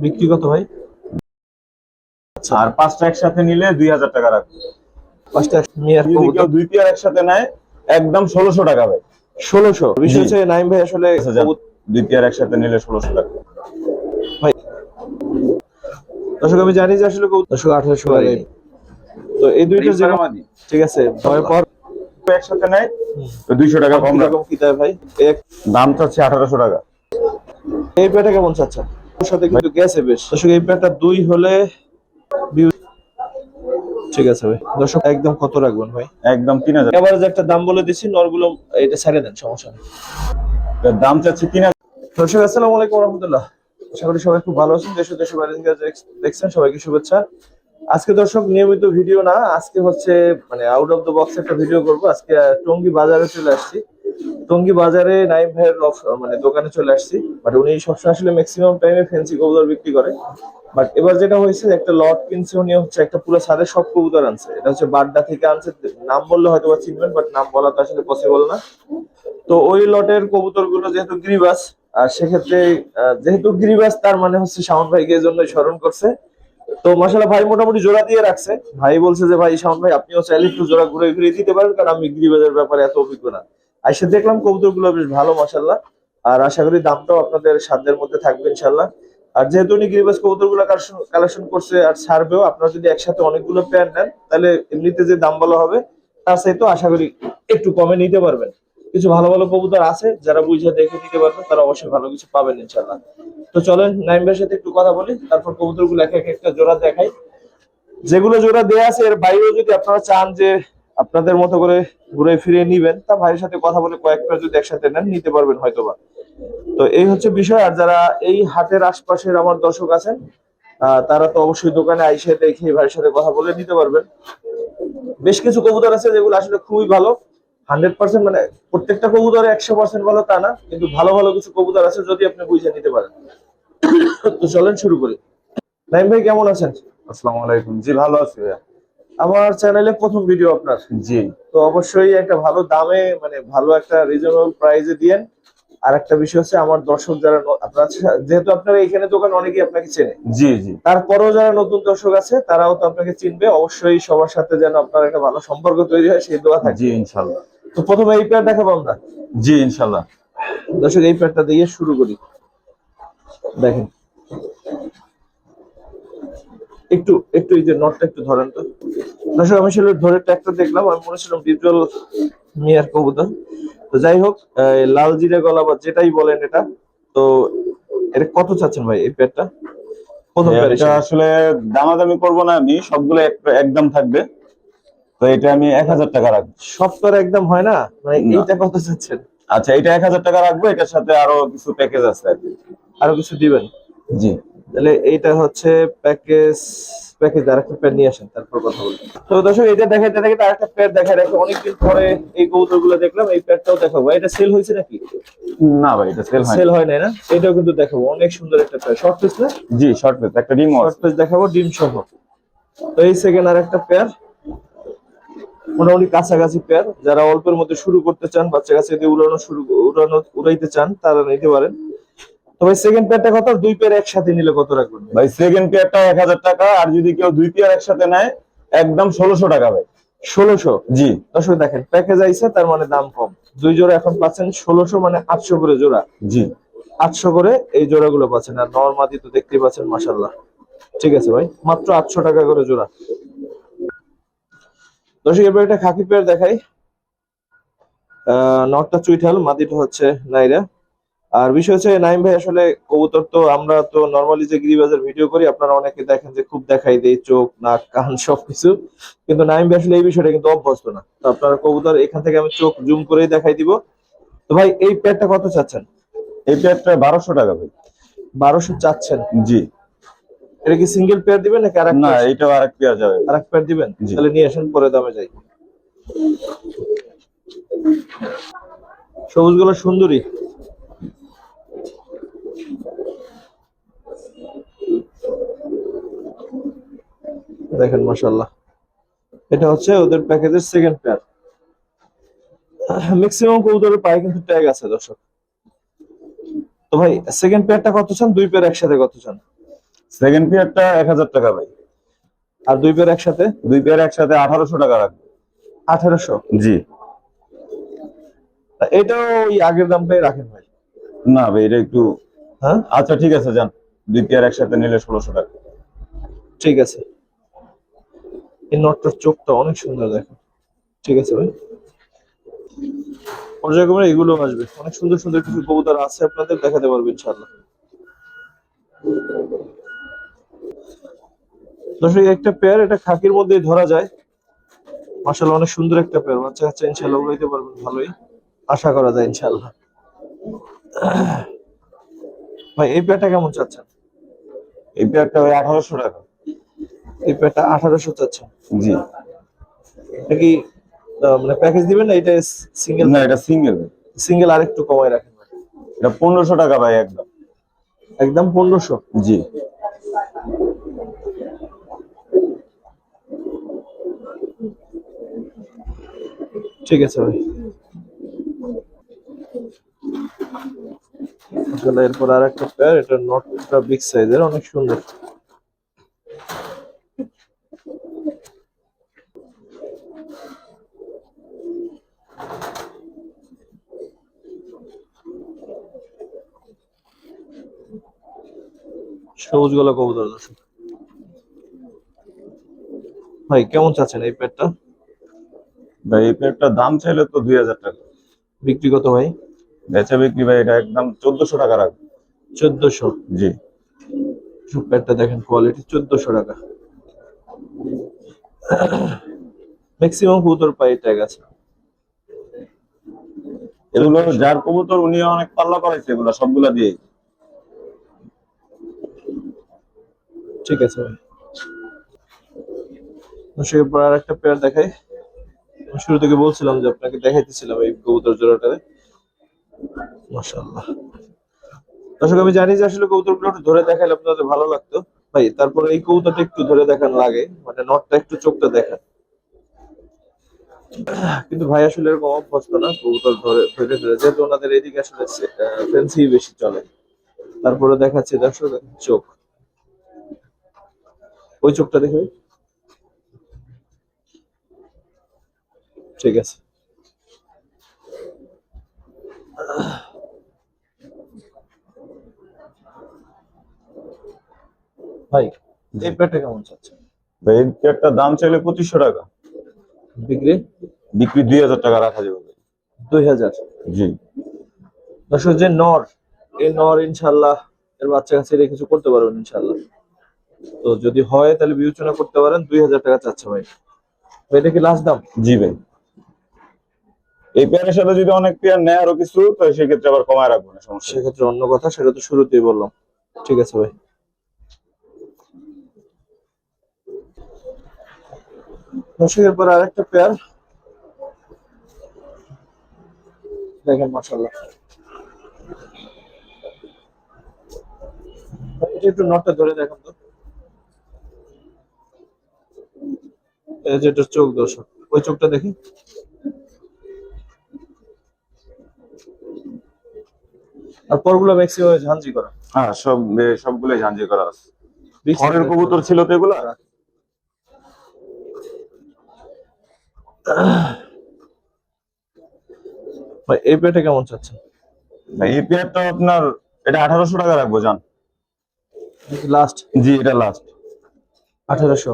বিক্রি কত ভাই? আর পাঁচটা একসাথে নিলে 2000 টাকা রাখবে। পাঁচটা মেয়ার যদি কেউ দুই পেয়ার একসাথে নেয় একদম 1600 টাকা ভাই। 1600। বিষয় জি। হচ্ছে নাইম ভাই আসলে দুই পেয়ার একসাথে নিলে 1600 টাকা ভাই, দর্শক আমি জানি যে আসলে দর্শক 1800 টাকা। তো এই দুইটা যে ঠিক আছে ভয় পর একসাথে নেয় তো 200 টাকা কম রকম কি দেয় ভাই? এক দাম চাচ্ছে 1800 টাকা। এই পেটা কেমন চাচ্ছেন? ওর সাথে কিন্তু গেছে বেশ। দর্শক এই পেটা দুই হলে ঠিক আছে ভাই। দর্শক একদম কত রাখবেন ভাই? একদম 3000। এবারে যে একটা দাম বলে দিছি, নরগুলো এটা ছেড়ে দেন, সমস্যা নেই। দাম চাচ্ছে 3000। দর্শক আসসালামু আলাইকুম রাহমাতুল্লাহ। আশা করি সবাই খুব ভালো আছেন। দেশের বাইরে থেকে দেখছেন সবাইকে শুভেচ্ছা। আজকে দর্শক নিয়মিত ভিডিও না, আজকে হচ্ছে মানে আউট অফ দ্য বক্স একটা ভিডিও করব। আজকে টঙ্গী বাজারে চলে আসছি। টঙ্গী বাজারে নাইম ভাইয়ের মানে দোকানে চলে আসছি। বাট উনি সবসময় আসলে ম্যাক্সিমাম টাইমে ফ্যান্সি কবুতর বিক্রি করে। বাট এবার যেটা হয়েছে, একটা লট কিনছে উনি, হচ্ছে একটা পুরো সাদের সব কবুতর আনছে। এটা হচ্ছে বাড্ডা থেকে আনছে। নাম বললে হয়তো বা চিনবেন, বাট নাম বলা তো আসলে পসিবল না। তো ওই লটের কবুতর গুলো যেহেতু গিরিবাস, আর সেক্ষেত্রে যেহেতু গিরিবাস তার মানে হচ্ছে শাওন ভাইকে এই জন্যই স্মরণ করছে। তো মাশাআল্লাহ ভাই মোটামুটি জোড়া দিয়ে রাখছে। ভাই বলছে যে ভাই শাওন ভাই আপনিও চাইলে একটু জোড়া ঘুরে ঘুরে দিতে পারেন, কারণ আমি গিরিবাজের ব্যাপারে এত অভিজ্ঞ না। আইসা দেখলাম কবুতর গুলো বেশ ভালো মাশাআল্লাহ। আর আশা করি দামটাও আপনাদের সাধ্যের মধ্যে থাকবে ইনশাআল্লাহ। আর যেহেতু উনি গিরিবাস কবুতর গুলো কালেকশন করছে আর ছাড়বেও, আপনারা যদি একসাথে অনেকগুলো পেয়ার নেন তাহলে এমনিতে যে দাম বলা হবে তার চাইতে আশা করি একটু কমে নিতে পারবেন। কিছু ভালো ভালো কবুতর আছে, যারা বুঝে দেখে নিতে পারবেন তারা অবশ্যই ভালো কিছু পাবেন ইনশাআল্লাহ। তো চলেন নাইম ভাইয়ের সাথে একটু কথা বলি, তারপর কবুতর গুলো এক একটা জোড়া দেখাই। যেগুলো জোড়া দেয়া আছে এর বাইরেও যদি আপনারা চান যে আপনাদের মতো করে ঘুরে ফিরে নিবেন, তা ভাইয়ের সাথে কথা বলে কয়েকটা যদি একসাথে নেন নিতে পারবেন হয়তোবা। তো এই হচ্ছে বিষয়। আর যারা এই হাটের আশপাশের আমার দর্শক আছেন, তারা তো অবশ্যই দোকানে আইসে দেখে ভাইয়ের সাথে কথা বলে নিতে পারবেন। বেশ কিছু কবুতর আছে যেগুলো আসলে খুবই ভালো। 100% মানে প্রত্যেকটা কবুতর 100% ভালো তা না, কিন্তু ভালো ভালো কিছু কবুতর আছে যদি আপনি বুঝে নিতে পারেন। তো চলেন শুরু করি। নাইম ভাই কেমন আছেন? আসসালামু আলাইকুম। জি ভালো আছি ভাইয়া। আমার চ্যানেলে প্রথম ভিডিও আপনার। জি। তো অবশ্যই একটা ভালো দামে, মানে ভালো একটা রিজনেবল প্রাইসে দিয়েন। আর একটা বিষয় হচ্ছে আমার দর্শক যারা আপনার, যেহেতু আপনার এখানে দোকান অনেকেই আপনাকে চেনে, জি জি। তারপরেও যারা নতুন দর্শক আছে তারাও তো আপনাকে চিনবে। অবশ্যই সবার সাথে যেন আপনার একটা ভালো সম্পর্ক তৈরি হয় সেই দোয়া থাকে। জি ইনশাআল্লাহ। তো প্রথমে এই প্যাড দেখাবো আমরা। জি ইনশাআল্লাহ। দর্শক এই প্যাডটা দিয়ে শুরু করি। দেখেন একটু একটু এই যে নটটা একটু ধরেন তো। দর্শক আমি আসলে ধরে ট্যাগটা দেখলাম, আমি মনে ছিলাম ডিপজল মিয়ার কবুতর। তো যাই হোক, লাল জিরে গলা বা যেটাই বলেন এটা। তো এটা কত চাচ্ছেন ভাই এই প্যাডটা? প্রথম প্যাড এটা আসলে দামাদামি করব না, আমি সবগুলো একদম থাকবে। তো এটা আমি 1000 টাকা রাখবো। সব তো আর একদম হয় না, মানে এইটা কত চাচ্ছেন? আচ্ছা এটা 1000 টাকা রাখবো, এটার সাথে আরো কিছু প্যাকেজ আছে আর কি। আরো কিছু দিবেন? জি। তাহলে এইটা হচ্ছে প্যাকেজ। প্যাকেজ আরেকটা প্যাড নিয়ে আসেন, তারপর কথা বলবো। তো দর্শক এটা দেখাইতে দেখাইতে আরেকটা প্যাড দেখায় রাখি। অনেকদিন পরে এই কবুতর গুলো দেখলাম, এই প্যাডটাও দেখাবো। এটা সেল হয়েছে নাকি? না ভাই এটা সেল হয় নাই না? এটাও কিন্তু দেখাবো, অনেক সুন্দর একটা প্যাড। শর্ট পিস না? জি শর্ট পিস, একটা ডিম শর্ট পিস দেখাবো ডিম সহ। তো এই সেকেন্ড আরেকটা প্যাড, মোটামুটি কাছাকাছি পেয়ার। যারা অল্পের মধ্যে শুরু করতে চান, বাচ্চা কাছে যদি উড়াইতে চান তারা নিতে পারেন। তবে সেকেন্ড পেয়ারটা কত? দুই পেয়ার একসাথে নিলে কত রাখবেন ভাই? সেকেন্ড পেয়ারটা 1000 টাকা, আর যদি কেউ দুই পেয়ার একসাথে নেয় একদম 1600 টাকা ভাই। 1600? জি। দর্শক দেখেন প্যাকেজ আইছে, তার মানে দাম কম। দুই জোড়া এখন পাচ্ছেন 1600, মানে 800 করে জোড়া। জি 800 করে এই জোড়াগুলো পাচ্ছেন। আর নরমাদি তো দেখতেই পাচ্ছেন মাশাআল্লাহ। ঠিক আছে ভাই, মাত্র 800 টাকা করে জোড়া। দর্শক এবার একটা খাকি পেয়ার দেখাই। নটটা চুইঠাল, মাদিটা হচ্ছে নাইরা। আর বিষয় হচ্ছে নাইম ভাই আসলে কবুতর তো আমরা তো নর্মালি যে গিরিবাজের ভিডিও করি, আপনারা অনেকে দেখেন যে খুব দেখাই দেই চোখ নাক কান সবকিছু, কিন্তু নাইম ভাই আসলে এই বিষয়টা কিন্তু অভ্যস্ত না। তো আপনারা কবুতর এখান থেকে আমি চোখ জুম করেই দেখাই দিব। তো ভাই এই পেয়ারটা কত চাচ্ছেন? এই পেয়ারটা 1200 টাকা ভাই। 1200 চাচ্ছেন? জি। এটা কি সিঙ্গেল পেয়ার দিবেন নাকি আরেক না, পেয়ার? এইটাও আরেক পেয়ার যাবে। আরেক পেয়ার দিবেন? জি। তাহলে নিয়ে আসেন, পরে দামে যাই। সবুজগুলো সুন্দরী। দেখেন মাশাআল্লাহ, এটা হচ্ছে ওদের প্যাকেজের সেকেন্ড পেয়ার। ম্যাক্সিমাম কবুতরের পায়ে কিন্তু ট্যাগ আছে দর্শক। তো ভাই সেকেন্ড পেয়ারটা কত চান? দুই পেয়ার একসাথে কত চান? সেকেন্ড পেয়ারটা 1000 টাকা ভাই। আর দুই পেয়ার একসাথে? দুই পেয়ার একসাথে 1800 টাকা রাখবো। 1800? জি। এটাও ওই আগের দামটাই রাখেন ভাই? না ভাই এটা একটু, হ্যাঁ আচ্ছা ঠিক আছে যান, দুই পেয়ার একসাথে নিলে 1600 টাকা। ঠিক আছে। এই নটটার চোখটা অনেক সুন্দর দেখো। ঠিক আছে ভাই, পর্যায়ক্রমে এগুলো আসবে। অনেক সুন্দর সুন্দর কিছু কবুতর আছে, আপনাদের দেখাতে পারবো ইনশাআল্লাহ। দর্শক একটা পেয়ার, এটা খাকির মধ্যেই ধরা যায়। মাশাআল্লাহ অনেক সুন্দর একটা পেয়ার, বাচ্চা কাচ্চা ইনশাআল্লাহ উড়াইতে পারবেন ভালোই, আশা করা যায় ইনশাআল্লাহ। ভাই এই পেয়ারটা কেমন চাচ্ছেন? এই পেয়ারটা ভাই 1800 টাকা। এই পেয়ারটা 1800 চাচ্ছেন? জি। এটা কি মানে প্যাকেজ দিবেন না এটা সিঙ্গেল? না এটা সিঙ্গেল। সিঙ্গেল আরেকটু কমায় রাখেন ভাই। এটা 1500 টাকা ভাই একদম। একদম 1500? জি। ঠিক আছে ভাই। আসলে এরপর আর একটা পেয়ার, এটা নটটা বিগ সাইজের, অনেক সুন্দর। সবুজ গলা কবুতর দর্শক। ভাই কেমন চাচ্ছেন এই পেয়ারটা? ভাই এই পেয়ারটার দাম চাইলে তো 2000 টাকা। বিক্রি কত ভাই? বেচা বিক্রি ভাই এটা একদম 1400 টাকা রাখবো। 1400? জি। পেয়ারটা দেখেন কোয়ালিটি, 1400 টাকা। ম্যাক্সিমাম কবুতর পাই ট্যাগ আছে। এগুলো যার কবুতর উনি অনেক পাল্লা করাইছে, এগুলো সবগুলা দিয়ে। ঠিক আছে ভাই। এরপর আর একটা পেয়ার দেখাই। শুরু থেকে বলছিলাম যে আপনাকে দেখাইতেছিলাম এই কবুতর জোড়াটারে। মাশাআল্লাহ দর্শক, আমি জানি যে আসলে কবুতরগুলো একটু ধরে দেখাইলে আপনাদের ভালো লাগতো ভাই, তারপরে এই কবুতরটা একটু ধরে দেখান লাগে, মানে নটটা একটু চোখটা দেখান। কিন্তু ভাই আসলে এরকম অভ্যস্ত না কবুতর ধরে ধরে ধরে, যেহেতু ওনাদের এদিকে আসলে ফেন্সি বেশি চলে। তারপরে দেখাচ্ছে দর্শক চোখ, ওই চোখটা দেখে। ঠিক আছে ভাই, এই পেয়ারটা কেমন চাচ্ছে? ভাই এই পেয়ারটার দাম চাইলে 2500 টাকা। বিক্রি? বিক্রি 2000 টাকা রাখা যাবে ভাই। 2000? জি। দর্শক যে নর, এই নর ইনশাল্লাহ এর বাচ্চা কাছে রেখে কিছু করতে পারবেন ইনশাল্লাহ। তো যদি হয় তাহলে বিবেচনা করতে পারেন। 2000 টাকা চাচ্ছে ভাই। এটা কি লাস্ট দাম? জি ভাই। এই পেয়ারের সাথে যদি অনেক পেয়ার নেয় আরো কিছু, তো সেক্ষেত্রে আবার কমায় রাখবো না, সমস্যা নেই। সেক্ষেত্রে অন্য কথা, সেটা তো শুরুতেই বললাম। ঠিক আছে ভাই। দর্শকের পর আরেকটা পেয়ার দেখেন, মাশাআল্লাহ। এটা একটু নটটা ধরে দেখেন তো। এই যে এটা চোখ দর্শক, ওই চোখটা দেখি। আর পরগুলো ম্যাক্সিমাম ঝাঞ্জি করা। হ্যাঁ সবগুলোই ঝাঞ্জি করা আছে। বিগ খড়ের সাইজের কবুতর ছিল তো এগুলা। ভাই এই পেয়ারটা কেমন চাচ্ছেন? ভাই এই পেয়ারটা আপনার এটা 1800 টাকা রাখবো জান। লাস্ট? জি এটা লাস্ট। 1800?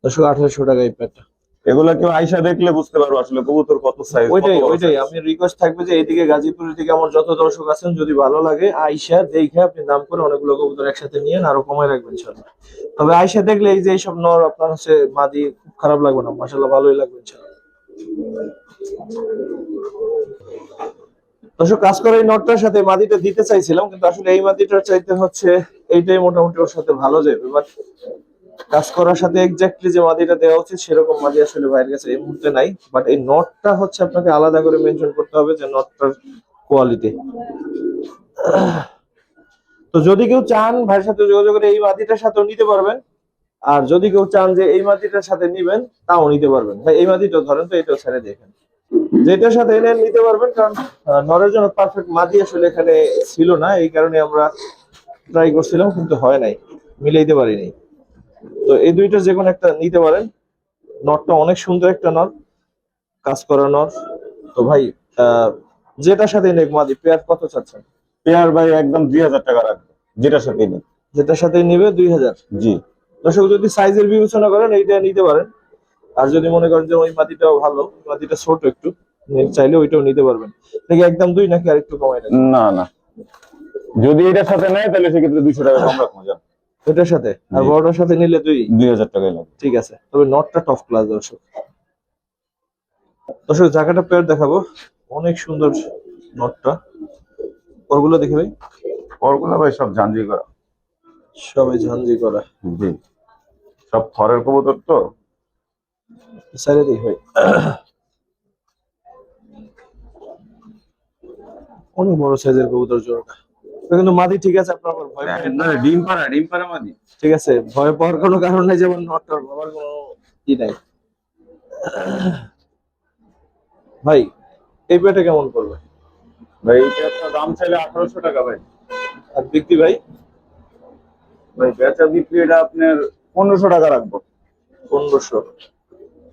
দর্শক 1800 টাকা এই পেয়ারটা। এগুলা কেউ আইসা দেখলে বুঝতে পারবো আসলে কবুতর কত সাইজ। ওইটাই আমি রিকোয়েস্ট থাকবে যে এইদিকে গাজীপুরের দিকে আমার যত দর্শক আছেন, যদি ভালো লাগে আইসা দেখে আপনি দাম করে অনেকগুলো কবুতর একসাথে নিয়ে আরো কমায় রাখবেন ইনশাআল্লাহ। তবে আইসা দেখলে এই যে এইসব নর আপনার হচ্ছে মাদি, খুব খারাপ লাগবে না, মাশাআল্লাহ ভালোই লাগবে ইনশাআল্লাহ। দর্শক কাজ করে এই নটটার সাথে মাদিটা দিতে চাইছিলাম, কিন্তু আসলে এই মাদিটার চাইতে হচ্ছে এইটাই মোটামুটি ওর সাথে ভালো যাবে। বাট কাজ করার সাথে এক্স্যাক্টলি যে মাদিটা দেওয়া উচিত সেরকম মাদি আসলে ভাইয়ের কাছে এই মুহূর্তে নাই। বাট এই নটটা হচ্ছে আপনাকে আলাদা করে মেনশন করতে হবে যে নটটার কোয়ালিটি। তো যদি কেউ চান ভাইয়ের সাথে যোগাযোগ করে এই মাদিটার সাথেও নিতে পারবেন, আর যদি কেউ চান যে এই মাদিটার সাথে নিবেন তাও নিতে পারবেন। ভাই এই মাদিটাও ধরেন তো, এটাও ছেড়ে দেখেন। যেটার সাথে এনে নিতে পারবেন, কারণ নরের জন্য পারফেক্ট মাদি আসলে এখানে ছিল না, এই কারণে আমরা ট্রাই করছিলাম কিন্তু হয় নাই, মিলাইতে পারিনি। তো এই দুইটা যে কোনো একটা নিতে পারেন। নটটা অনেক সুন্দর একটা নট, কাজ করা নট। তো ভাই যেটার সাথে নেক মাদি পেয়ার কত চাচ্ছেন? পেয়ার ভাই একদম 2000 টাকা রাখবে, যেটার সাথে নিন। যেটার সাথে নিবে 2000। জি। দর্শক যদি সাইজের বিবেচনা করেন এইটা নিতে পারেন, আর যদি মনে করেন যে ওই মাটিটাও ভালো, মাটিটা ছোট একটু, চাইলে ওইটাও নিতে পারবেন। নাকি একদম দুই, নাকি আর একটু কমাই রাখবেন? না না, যদি এটার সাথে নেয় তাহলে সেক্ষেত্রে 200 টাকা কম রাখবো যান। এটার সাথে আর জি। বড়টার সাথে নিলে 2000 টাকাই লাগবে। ঠিক আছে, তবে নটটা টপ ক্লাস। দর্শক দর্শক জায়গাটা পেয়ার দেখাবো, অনেক সুন্দর নটটা। ওরগুলো দেখে ভাই, ওরগুলো ভাই সব ঝাঞ্জি করা। সবাই ঝাঞ্জি করা। জি, সব থরের কবুতর তো। সাইডে দেখি ভাই, অনেক বড় সাইজের কবুতর জোড়াটা। তো কিন্তু মাদি ঠিক আছে, আপনার আবার ভয় পাবেন না। ডিম পাড়া মাদি। ঠিক আছে, ভয় পাওয়ার কোনো কারণ নাই, যেমন নটটার বাবার কোনো ই নাই। ভাই এই পেয়ারটা কেমন পড়বে? ভাই এটা দাম চাইলে 1800 টাকা ভাই। আর বিক্রি ভাই? ভাই বেচা বিক্রি এটা আপনার 1500 টাকা রাখবো। 1500।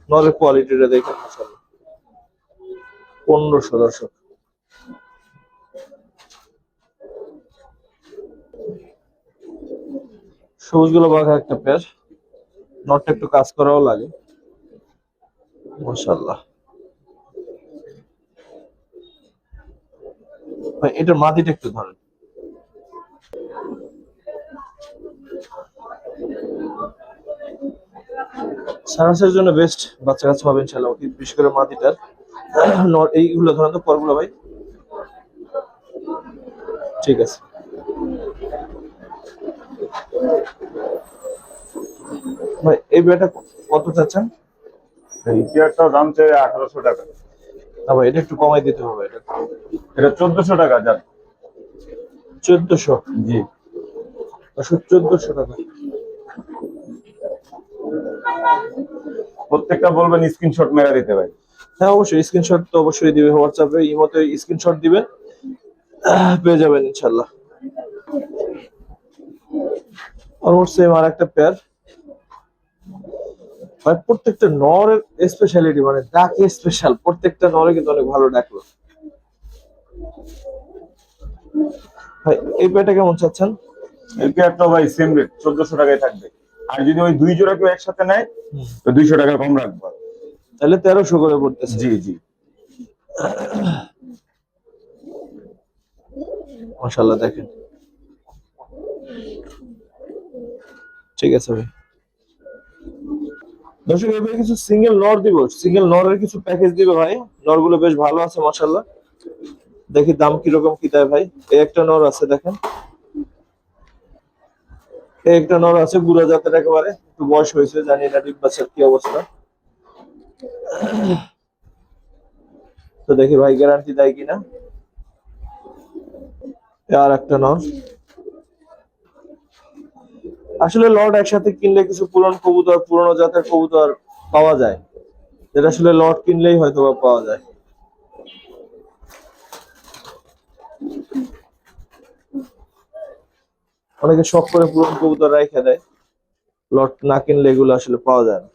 নলের কোয়ালিটিটা দেখেন মাশাআল্লাহ, 1500। দর্শক সবুজ গুলো বাঘা একটা পেয়ার, নটটা একটু কাজ করাও লাগে মাশাআল্লাহ। ভাই এটার মাদিটা একটু ধরেন। সারাসের জন্য বেস্ট বাচ্চা কাচ্চা পাবেন ইনশাআল্লাহ, বিশেষ করে মাদিটার। এইগুলো ধরেন তো, পরগুলো ভাই। ঠিক আছে ভাই, এই বিয়াটা কত চাচ্ছেন? এই পেয়ারটার দাম চাই 1800 টাকা। না ভাই, এটা একটু কমাই দিতে হবে। এটা 1400 টাকা যান। 1400? জি। 1400 টাকা। প্রত্যেকটা বলবেন স্ক্রিনশট মেরে দিতে ভাই। হ্যাঁ অবশ্যই, স্ক্রিনশট তো অবশ্যই দিবে হোয়াটসঅ্যাপে, ইমোতে স্ক্রিনশট দিবেন, পেয়ে যাবেন ইনশাআল্লাহ। অলমোস্ট সেম আর একটা পেয়ার। ভাই প্রত্যেকটা নরের স্পেশালিটি, মানে ডাকে স্পেশাল, প্রত্যেকটা নরে কিন্তু অনেক ভালো ডাকলো। ভাই এই পেয়ারটা কেমন চাচ্ছেন? এই পেয়ারটা ভাই সেম রেট 1400 টাকায় থাকবে। আর যদি ওই দুই জোড়া কেউ একসাথে নেয় তো 200 টাকা কম রাখবো। তাহলে 1300 করে পড়তেছে। জি জি। মাশাআল্লাহ দেখেন, ঠিক আছে ভাই। দর্শক এবার কিছু সিঙ্গেল নর দিব, সিঙ্গেল নরের কিছু প্যাকেজ দিবে ভাই। নরগুলো বেশ ভালো আছে মাশাআল্লাহ। দেখি দাম কিরকম কি দেয় ভাই। এই একটা নর আছে দেখেন, এই একটা নর আছে বুড়া জাতের, একেবারে একটু বয়স হয়েছে, জানি না ডিম বাচ্চার কি অবস্থা। তো দেখি ভাই গ্যারান্টি দেয় কিনা। আর একটা নর। আসলে লট একসাথে কিনলে কিছু পুরনো কবুতর, পুরনো জাতের কবুতর পাওয়া যায়, যেটা আসলে লট কিনলেই হয়তো বা পাওয়া যায়। অনেকে শখ করে পুরনো কবুতর রেখে দেয়, লট না কিনলে এগুলো আসলে পাওয়া যায় না।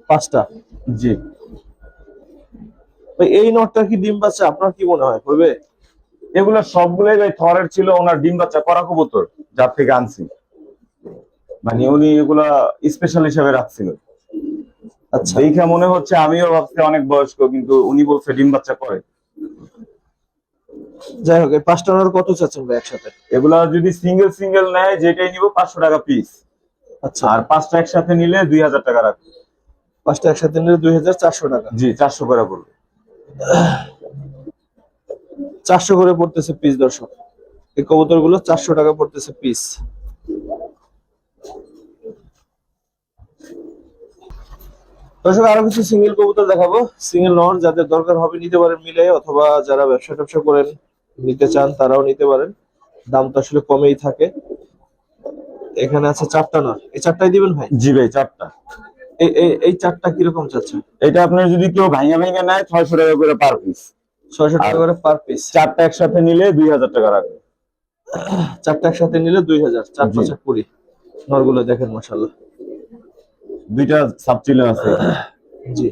পাঁচটা। জি। ভাই এই নটটা কি ডিম বাচ্চা, আপনার কি মনে হয় হবে? এগুলো সবগুলোই ভাই থরের ছিল, ওনার ডিম বাচ্চা করা কবুতর যার থেকে আনছি, মানে উনি এগুলা স্পেশাল হিসেবে রাখছিল। আচ্ছা, দেখে মনে হচ্ছে, আমিও ভাবছি অনেক বয়স্ক, কিন্তু উনি বলছে ডিম বাচ্চা করে। যাই হোক, এই পাঁচটা নর কত চাচ্ছেন ভাই একসাথে? এগুলা যদি সিঙ্গেল সিঙ্গেল নেয় যেটাই নিব 500 টাকা পিস। আচ্ছা, আর পাঁচটা একসাথে নিলে 2000 টাকা রাখবে। পাঁচটা একসাথে নিলে 2400 টাকা। জি, 400 করে পড়বে। 400 করে পড়তেছে পিস। দর্শক এই কবুতর গুলো 400 টাকা পড়তেছে পিস। দর্শক আরো কিছু সিঙ্গেল কবুতর দেখাবো, সিঙ্গেল নর, যাদের দরকার হবে নিতে পারেন মিলে, অথবা যারা ব্যবসা ট্যাবসা করেন নিতে চান তারাও নিতে পারেন। দাম তো আসলে কমেই থাকে। এখানে আছে 4টা নর, এই 4টাই দিবেন ভাই? জি ভাই, 4টা। এই 4টা কিরকম চাচ্ছেন? এটা আপনার যদি কেউ ভাঙা ভাঙা নেয় 600 টাকা করে পার পিস। 600 টাকা করে পার পিস। 4টা একসাথে নিলে 2000 টাকা রাখবে। 4টা একসাথে নিলে 2000, 4 জি। 5 20। নরগুলো দেখেন মাশাআল্লাহ। 2টা সাব চিলে আছে। জি,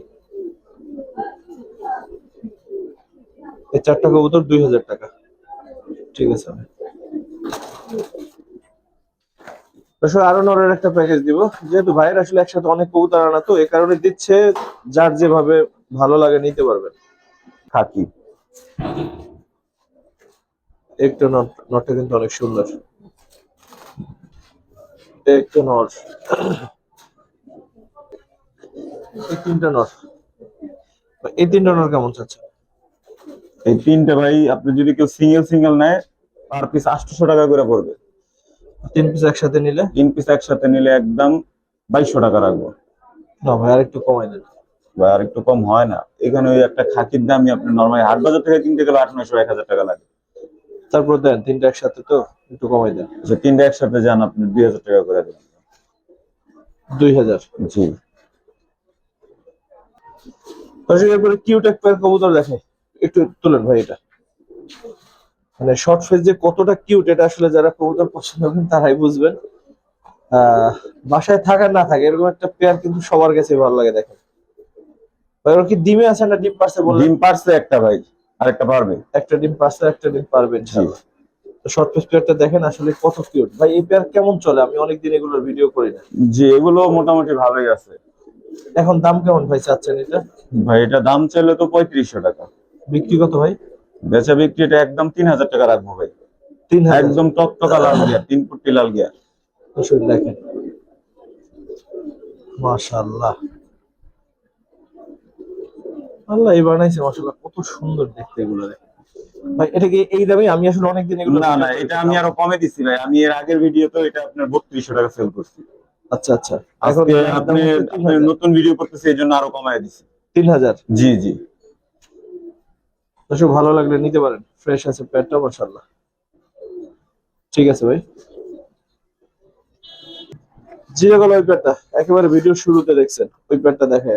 এই 4টা কবুতর 2000 টাকা। ঠিক আছে ভাই। দর্শক আরো নরের একটা প্যাকেজ দিব, যেহেতু ভাইয়ের আসলে একসাথে অনেক কবুতর আনা তো এই কারণে দিচ্ছে, যার যেভাবে ভালো লাগে নিতে পারবেন। খাকি। একটা নটটা কিন্তু অনেক সুন্দর। একটা নর, এই 3টা নর। এই 3টা নর কেমন চাচ্ছে? এই 3টা ভাই আপনি যদি কেউ সিঙ্গেল সিঙ্গেল নেয় পার পিস 800 টাকা করে পড়বে। 3 পিস একসাথে নিলে? 3 পিস একসাথে নিলে একদম 2200 টাকা রাখবো। না ভাই, আর একটু কমাই দেন। বা আর একটু কম হয় না? এখানে ওই একটা খাকির দামই আপনি নরমালি হাট বাজার থেকে কিনতে গেলে 800 1000 টাকা লাগে। তারপর দেন 3টা একসাথে, তো একটু কমাই দেন। যে 3টা একসাথে যান আপনি 2000 টাকা করে দেন। 2000। জি। দর্শক এরপরে কিউট এক পেয়ার কবুতর দেখে, একটু তুলেন ভাই। এটা মানে শর্ট ফেস যে কতটা কিউট, এটা আসলে যারা কবুতর পছন্দ করেন তারাই বুঝবেন। বাসায় থাকার না থাকে এরকম একটা পেয়ার কিন্তু সবার কাছে ভালো লাগে। দেখেন ভাই, ওরা কি ডিমে আছে না ডিম পারছে বললেন? ডিম পারছে একটা ভাই, আরেকটা পারবে। একটা ডিম পারছে, একটা ডিম পারবে জি। ইনশাআল্লাহ। তো শর্ট ফেস পেয়ারটা দেখেন আসলে কত কিউট ভাই। এই পেয়ার কেমন চলে? আমি অনেকদিন এগুলোর ভিডিও করি না। জি, এগুলো মোটামুটি ভালোই আছে। এখন দাম কেমন ভাই চাচ্ছেন এটা? ভাই এটা দাম চাইলে তো 3500 টাকা। বিক্রি কত ভাই? বেচা বিক্রি এটা একদম 3000 টাকা রাখবো ভাই। 3000? একদম টকটকা লাল গিয়ার, 3 ফুটি লাল গিয়ার। দর্শক দেখেন মাশাআল্লাহ, আল্লাহ এই বানাইছে মাশাআল্লাহ, কত সুন্দর দেখতে এগুলো। দেখেন ভাই, এটা কি এই দামে? আমি আসলে অনেকদিন এগুলো না ভিডিও না, করি এটা না। আমি আরো কমে দিচ্ছি ভাই। আমি এর আগের ভিডিও তো এটা আপনার 3200 টাকা সেল করছি। আচ্ছা আচ্ছা, এখন আজকে দাম আপনি হচ্ছে আপনি 3000। নতুন ভিডিও করতেছি এই জন্য আরো কমায় দিচ্ছি। 3000। জি জি। দর্শক ভালো লাগলে নিতে পারেন, ফ্রেশ আছে পেটটা মাশাআল্লাহ। ঠিক আছে ভাই। জিরে গলা ওই পেটটা একেবারে ভিডিও শুরুতে দেখছেন, ওই পেটটা দেখে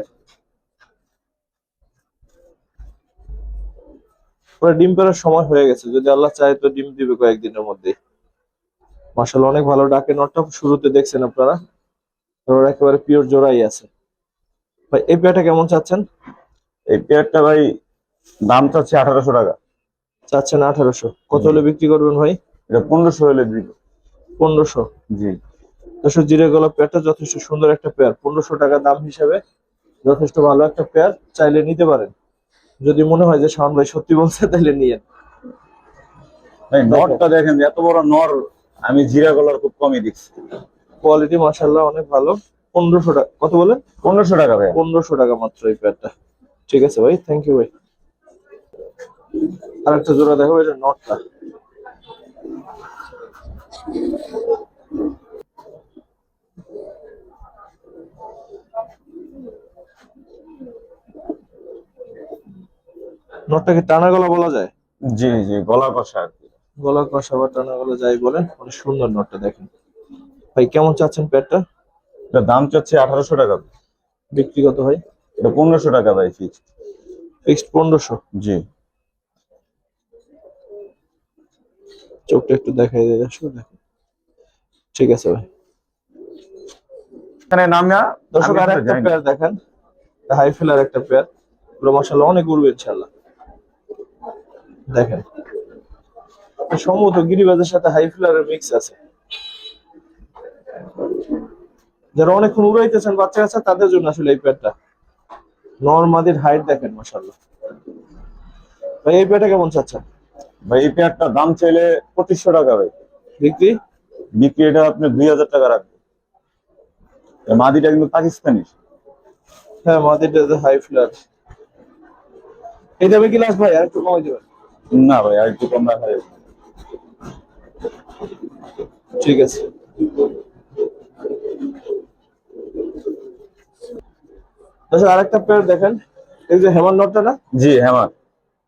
ওরা ডিম পাড়ার সময় হয়ে গেছে, যদি আল্লাহ চায় তো ডিম দিবে কয়েকদিনের মধ্যে। মাশাআল্লাহ অনেক ভালো ডাকে নটটা, শুরুতে দেখছেন আপনারা। ওর একেবারে পিওর জোড়াই আছে ভাই। এই পেয়ারটা কেমন চাচ্ছেন? এই পেয়ারটা ভাই দাম চাচ্ছে 1800 টাকা। চাচ্ছেন 1800? কত হলে বিক্রি করবেন ভাই? এটা 1500 হলে দিবে। 1500? জি। দর্শক জিরে গলা পেয়ারটা যথেষ্ট সুন্দর একটা পেয়ার, 1500 টাকা দাম হিসেবে যথেষ্ট ভালো একটা পেয়ার, চাইলে নিতে পারেন। যদি মনে হয় যে শাওন ভাই সত্যি বলছে তাহলে নিয়েন। ভাই নরটা দেখেন, এত বড় নর আমি জিরা গলার খুব কমই দেখছি। কোয়ালিটি মাশাআল্লাহ অনেক ভালো। 1500 টাকা? কত বলেন? 1500 টাকা ভাই। 1500 টাকা মাত্র এই পেয়ারটা। ঠিক আছে ভাই, থ্যাংক ইউ ভাই। আরেকটা জোড়া দেখো, এটা নটটা। নটটাকে টানা গলা বলা যায়? জি জি, গলা কষা আর কি। গলা কষা বা টানা গলা যাই বলেন, অনেক সুন্দর নটটা। দেখেন ভাই, কেমন চাচ্ছেন পেয়ারটা? এটা দাম চাচ্ছে 1800 টাকা। বিক্রি কত ভাই? এটা 1500 টাকা ভাই ফিক্সড। ফিক্সড 1500? জি। চোখটা একটু দেখাই দিয়ে আসলে দেখেন। ঠিক আছে ভাই। এখানে নাম না দর্শক আমি আর আসলে একটা জানি না। পেয়ার দেখেন, হাই ফিলার একটা পেয়ার, পুরো মাশাআল্লাহ অনেক উড়বে ইনশাআল্লাহ। দেখেন সম্ভবত গিরিবাজের সাথে হাই ফিলারের মিক্স আছে। যারা অনেকক্ষণ উড়াইতেছেন বাচ্চা কাচ্চা, তাদের জন্য আসলে এই পেয়ারটা। নরমাদির হাইট দেখেন মাশাআল্লাহ। ভাই এই পেয়ারটা কেমন চাচ্ছেন? ভাই এই পেয়ারটা দাম চাইলে 2500 টাকা ভাই। বিক্রি? বিক্রি এটা আপনি 2000 টাকা রাখবেন। এই মাদিটা কিন্তু পাকিস্তানি। হ্যাঁ, মাদিরটা হাই ফিলার। এই দামে কি লাস্ট ভাই? আর একটু কমাই দেবেন? না ভাই, আর একটু কম রাখা যাবে। ঠিক আছে। আচ্ছা আরেকটা পেয়ার দেখেন, এই যে হেমান নটটা না? জি হেমা।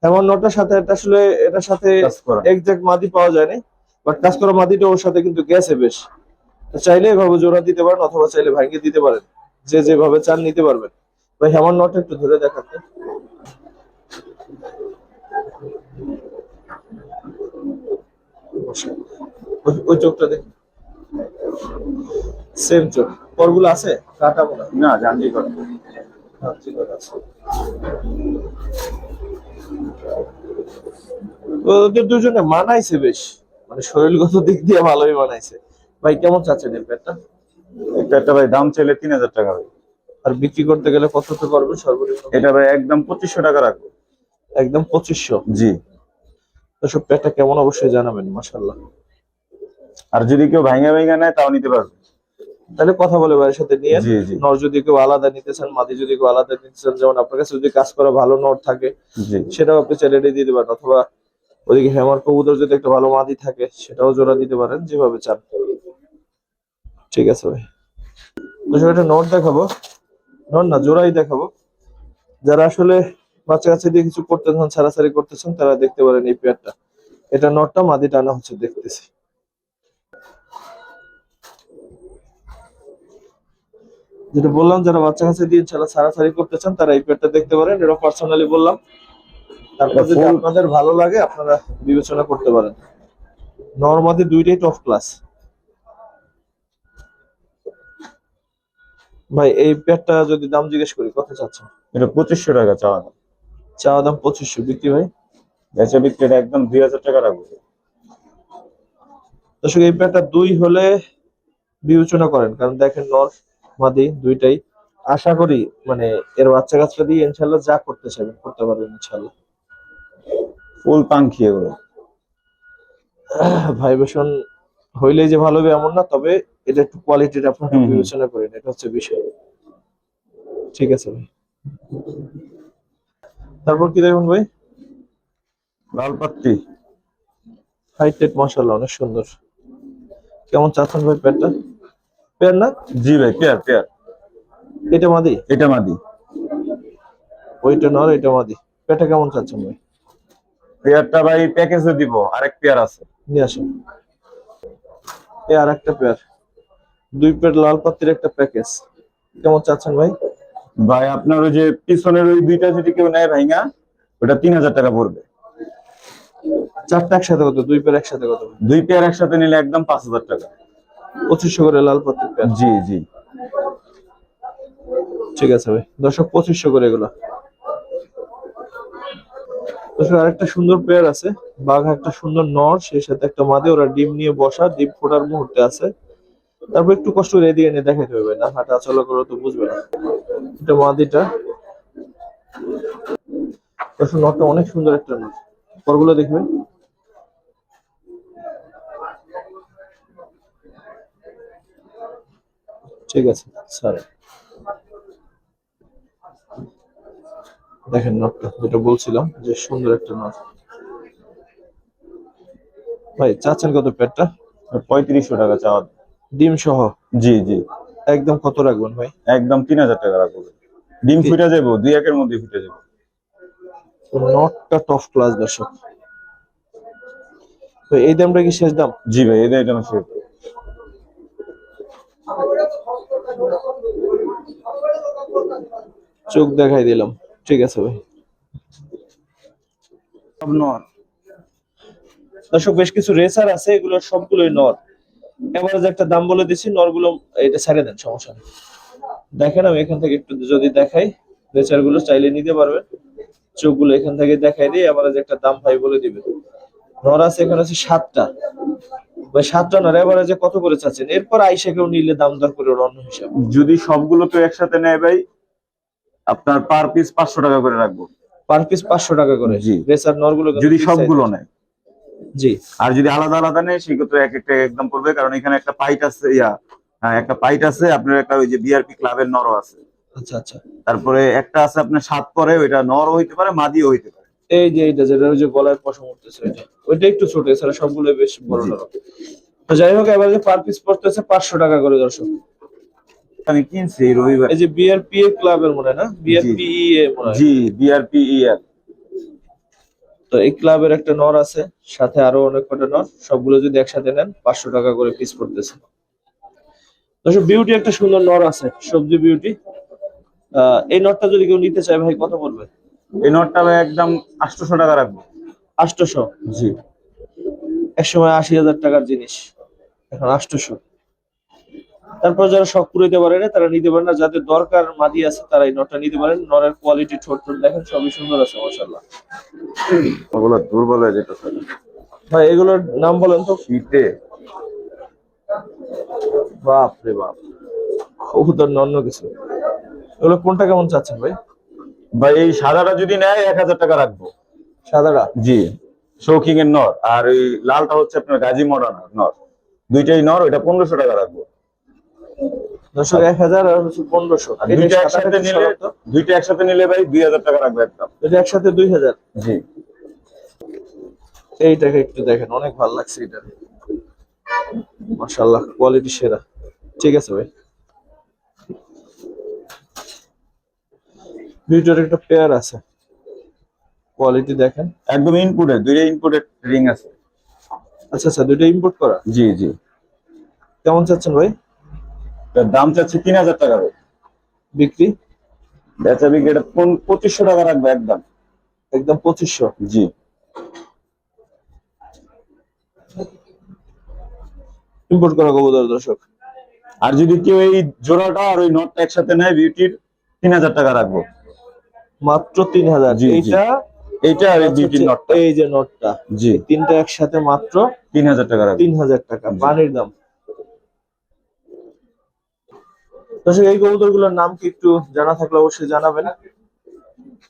হেমান নটটার সাথে এটা আসলে, এটার সাথে কাজ করা। এক্সাক্ট মাদি পাওয়া যায় না, বাট কাজ করা মাদিটা ওর সাথে কিন্তু গেছে বেশ। তো চাইলে এভাবে জোড়া দিতে পারেন অথবা চাইলে ভাঙিয়ে দিতে পারেন, যে যেভাবে চান নিতে পারবেন। ভাই হেমন নট একটু ধরে দেখাতে। ওই চোখটা দেখ, সেম চোখ। পরগুলো আছে কাটা মনে হয়। না জানজি করে হ্যাঁ, ঠিক আছে। ওদের দুজনে মানাইছে বেশ, মানে শরীরগত দিক দিয়ে ভালোই মানাইছে। ভাই কেমন চাচ্ছেন এই প্যাটটা? একটা ভাই দাম চাইলে 3000 টাকা ভাই। আর বিক্রি করতে গেলে কত তো করবেন সর্বনিম্ন? এটা ভাই একদম 2500 টাকা রাখবো। একদম 2500? জি। তো সব প্যাটটা কেমন অবশ্যই জানাবেন। মাশাআল্লাহ। আর যদি কেউ ভাঙা ভাঙা নেয় তাও নিতে পারবে। তাহলে কথা বলে ভাইয়ের সাথে নিয়ে। জি জি নর যদি কেউ আলাদা নিতে চান, মাদি যদি কেউ আলাদা নিতে চান, যেমন আপনার কাছে যদি কাজ করা ভালো নর থাকে জি। সেটাও আপনি চাইলে দিয়ে দিতে পারেন, অথবা ওইদিকে হেমার কবুতর যদি একটা ভালো মাদি থাকে সেটাও জোড়া দিতে পারেন, যেভাবে চান। ঠিক আছে ভাই, তো একটা নর দেখাবো, নর না জোড়াই দেখাবো। যারা আসলে বাচ্চা কাচ্চা দিয়ে কিছু করতে চান, ছাড়াছাড়ি করতে চান, তারা দেখতে পারেন এই পেয়ারটা। এটা নরটা, মাদি টানা হচ্ছে, দেখতেছি। যেটা বললাম, যারা বাচ্চা কাচ্চা দিয়ে ছাড়াছাড়ি করতে চান তারা এই পেয়ারটা দেখতে পারেন, এটা পার্সোনালি বললাম। তারপর যদি আপনাদের ভালো লাগে আপনারা বিবেচনা করতে পারেন। নরমাদি দুইটাই টপ ক্লাস। ভাই এই পেয়ারটা যদি দাম জিজ্ঞেস করি কত চাচ্ছেন? এটা 2500 টাকা চাওয়া দাম। চাওয়া দাম 2500, বিক্রি ভাই? বেচা বিক্রি একদম 2000 টাকা রাখবো। দর্শক এই পেয়ারটা দুই হলে বিবেচনা করেন, কারণ দেখেন নর মাদি দুইটাই। আশা করি মানে এর বাচ্চা কাচ্চা দিয়ে ইনশাল্লাহ যা করতে চাইবেন করতে পারবেন ইনশাল্লাহ। ফুল পাঙ্খি এগুলো। ভাইব্রেশন হইলেই যে ভালো হবে এমন না, তবে এটা একটু কোয়ালিটিটা আপনারা বিবেচনা করেন, এটা হচ্ছে বিষয়। ঠিক আছে ভাই, তারপর কি দেখুন ভাই? লাল পাত্তি। হাইটেড, মাশাআল্লাহ অনেক সুন্দর। কেমন চাচ্ছেন ভাই পেয়ারটা? পেয়ার না? জি ভাই পেয়ার পেয়ার। এটা মাদি? এটা মাদি। ওইটা নর, এটা মাদি। পেয়ারটা কেমন চাচ্ছেন ভাই? পেয়ারটা ভাই প্যাকেজে দিব, আরেক পেয়ার আছে। নিয়ে আসেন। এই আর একটা পেয়ার, দুই পেয়ার লাল পাত্তির একটা প্যাকেজ। কেমন চাচ্ছেন ভাই? ভাই আপনার ওই যে পিছনের ওই দুইটা যদি কেউ নেয় ভাইঙা, ওটা 3000 টাকা পড়বে। চারটা একসাথে কত? দুই পেয়ার একসাথে কত? দুই পেয়ার একসাথে নিলে একদম 5000 টাকা। 2500 করে লাল পাত্তির পেয়ার। জি জি। ঠিক আছে ভাই, দর্শক 2500 করে এগুলো। দর্শক আরেকটা সুন্দর পেয়ার আছে, বাঘা একটা সুন্দর নর, সেই সাথে একটা মাদি, ওরা ডিম নিয়ে বসা, ডিম ফোটার মুহূর্তে আছে। তারপর একটু কষ্ট করে এদিকে নিয়ে দেখাইতে হবে, না হাঁটা চলা করে তো বুঝবে না। এটা মাদিটা। দর্শক নরটা অনেক সুন্দর একটা নর, পরগুলো দেখবেন। ঠিক আছে স্যার, দেখেন নটটা, যেটা বলছিলাম যে সুন্দর একটা নট। ভাই চাচ্ছেন কত পেয়ারটা? 3500 টাকা চাওয়া দাম। ডিম সহ? জি জি। একদম কত রাখবেন ভাই? একদম 3000 টাকা রাখবো। ডিম ফুটে যাবো, দুই একের মধ্যে ফুটে যাবো। নটটা টপ ক্লাস দর্শক। তো এই দামটা কি শেষ দাম? জি ভাই এটা আমার শেষ। চোখ দেখাই দিলাম। ঠিক আছে ভাই। সব নর। দর্শক বেশ কিছু রেসার আছে, এগুলো সবগুলোই নর। এভারেজ একটা দাম বলে দিচ্ছি, নরগুলো এটা ছেড়ে দেন, সমস্যা নেই। দেখেন আমি এখান থেকে একটু যদি দেখাই, রেসার গুলো চাইলে নিতে পারবেন। চোখগুলো এখান থেকে দেখাই দিয়ে এভারেজ একটা দাম ভাই বলে দিবেন। নর আছে এখানে আছে 7টা, ভাই 7টা নর, এভারেজে কত করে চাচ্ছেন? এরপর আইসা কেউ নিলে দাম দর করে অন্য হিসাব। যদি সবগুলো কেউ একসাথে নেয় ভাই, আপনার পার পিস 500 টাকা করে রাখবো। পার পিস 500 টাকা করে? জি। রেসার নরগুলো যদি সবগুলো নেয়। জি। আর যদি আলাদা আলাদা নেয় সেক্ষেত্রে এক একটা একদম পড়বে, কারণ এখানে একটা পাইট আছে, হ্যাঁ একটা পাইট আছে, আপনার একটা ওই যে বিআরপি ক্লাবের নরও আছে। আচ্ছা আচ্ছা। তারপরে একটা আছে আপনার 7 পরে, ওইটা নরও হইতে পারে মাদিও হইতে পারে। এই যে এইটা যেটা ওই যে গলায় পশম উঠতেছে, ওইটা একটু ছোট, এছাড়া সবগুলো বেশ বড় বড়। তো যাই হোক, এবারে পার পিস পড়তেছে 500 টাকা করে দর্শক। আমি কিনছি এই রবিবার। এই যে বিআরপিএ ক্লাবের মনে না? বিআরপিএ মনে হয়। জি বিআরপিএ। তো এই ক্লাবের একটা নর আছে, সাথে আরো অনেক কটা নর, সবগুলো যদি একসাথে নেন 500 টাকা করে পিস পড়তেছে। দর্শক বিউটি একটা সুন্দর নর আছে, সবজি বিউটি। এই নটটা যদি কেউ নিতে চায় ভাই কত পড়বে? এই নটটা ভাই একদম 800 টাকা রাখবো। 800? জি। একসময় 80,000 টাকার জিনিস, এখন 800। তারপর যারা শখ পুরাইতে পারে না তারা নিতে পারেন না, যাদের দরকার মাদি আছে তারা এই নটটা নিতে পারেন। নরের কোয়ালিটি, ঠোঁট ঠোঁট দেখেন সবই সুন্দর আছে মাশাআল্লাহ। ওগুলো দুর্বল হয়ে যেতেছে ভাই এগুলোর নাম বলেন তো। শীতে। বাপ রে বাপ, কবুতর না অন্য কিছু। এগুলো কোনটা কেমন চাচ্ছেন ভাই? ভাই এই সাদাটা যদি নেয় 1000 টাকা রাখবো। সাদাটা? জি। শৌকিং এর নর, আর ওই লালটা হচ্ছে আপনার গাজী মডার্ন নর। দুইটাই নর, ওইটা 1500 টাকা রাখবো। দর্শক 1000 আর হচ্ছে 1500। আর দুইটা একসাথে নিলে ভাই 2000 টাকা রাখবো একদম। এটা একসাথে 2000? জি। এইটাকে একটু দেখেন, অনেক ভালো লাগছে এটা, মাশাআল্লাহ কোয়ালিটি সেরা। ঠিক আছে ভাই। ভিডিওর একটা পেয়ার আছে, কোয়ালিটি দেখেন একদম ইনপুটেড, দুইটা ইনপুটেড রিং আছে। আচ্ছা আচ্ছা, দুটো ইম্পোর্ট করা। জি জি। কেমন চাচ্ছেন ভাই? তার দাম চাচ্ছে 3000 টাকা করে। বিক্রি? বেচা বিক্রি এটা 2500 টাকা রাখবো একদম। একদম 2500? জি। ইম্পোর্ট করা কবুতর দর্শক। আর যদি কেউ এই জোড়াটা আর ওই নটটা একসাথে নেয় বিউটির, 3000 টাকা রাখবো। মাত্র 3000? জি, জি। এইটা আর এই বিউটির নটটা। এই যে নটটা, জি, তিনটা একসাথে মাত্র 3000 টাকা রাখবো। 3000 টাকা পানির দাম। দর্শক এই কবুতর গুলোর নাম কি একটু জানা থাকলে অবশ্যই জানাবেন।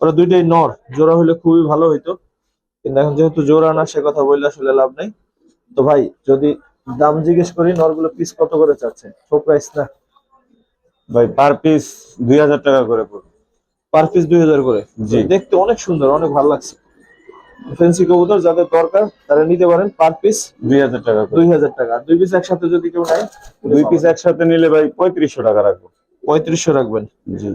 ওরা দুইটাই নর, জোড়া হলে খুবই ভালো হইতো, কিন্তু এখন যেহেতু জোড়া না সে কথা বললে আসলে লাভ নাই। তো ভাই যদি দাম জিজ্ঞেস করি, নরগুলো পিস কত করে চাচ্ছে? শো প্রাইস না ভাই পার পিস 2000 টাকা করে পড়বে। পার পিস 2000 করে? জি। দেখতে অনেক সুন্দর, অনেক ভালো লাগছে। ফ্যান্সি কবুতর যাদের দরকার তারা নিতে পারেন, পার পিস 2000 টাকা করে। 2000 টাকা। দুই পিস একসাথে যদি কেউ নেয়? দুই পিস একসাথে নিলে ভাই 3500 টাকা রাখবো। 3500 রাখবেন? জি।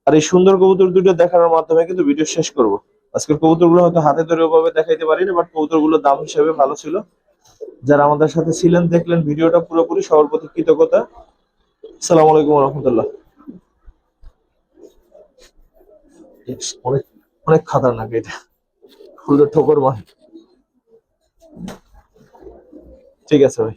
আর এই সুন্দর কবুতর দুটো দেখানোর মাধ্যমে কিন্তু ভিডিও শেষ করব। আজকের কবুতরগুলো হয়তো হাতে ধরে ওভাবে দেখাইতে পারি না, বাট কবুতরগুলোর দাম হিসেবে ভালো ছিল। যারা আমাদের সাথে ছিলেন, দেখলেন ভিডিওটা পুরোপুরি, সবার প্রতি কৃতজ্ঞতা। আসসালামু আলাইকুম ওয়া রাহমাতুল্লাহ। অনেক অনেক খাতারনাক এটা, ফুলের ঠোকর মার। ঠিক আছে ভাই।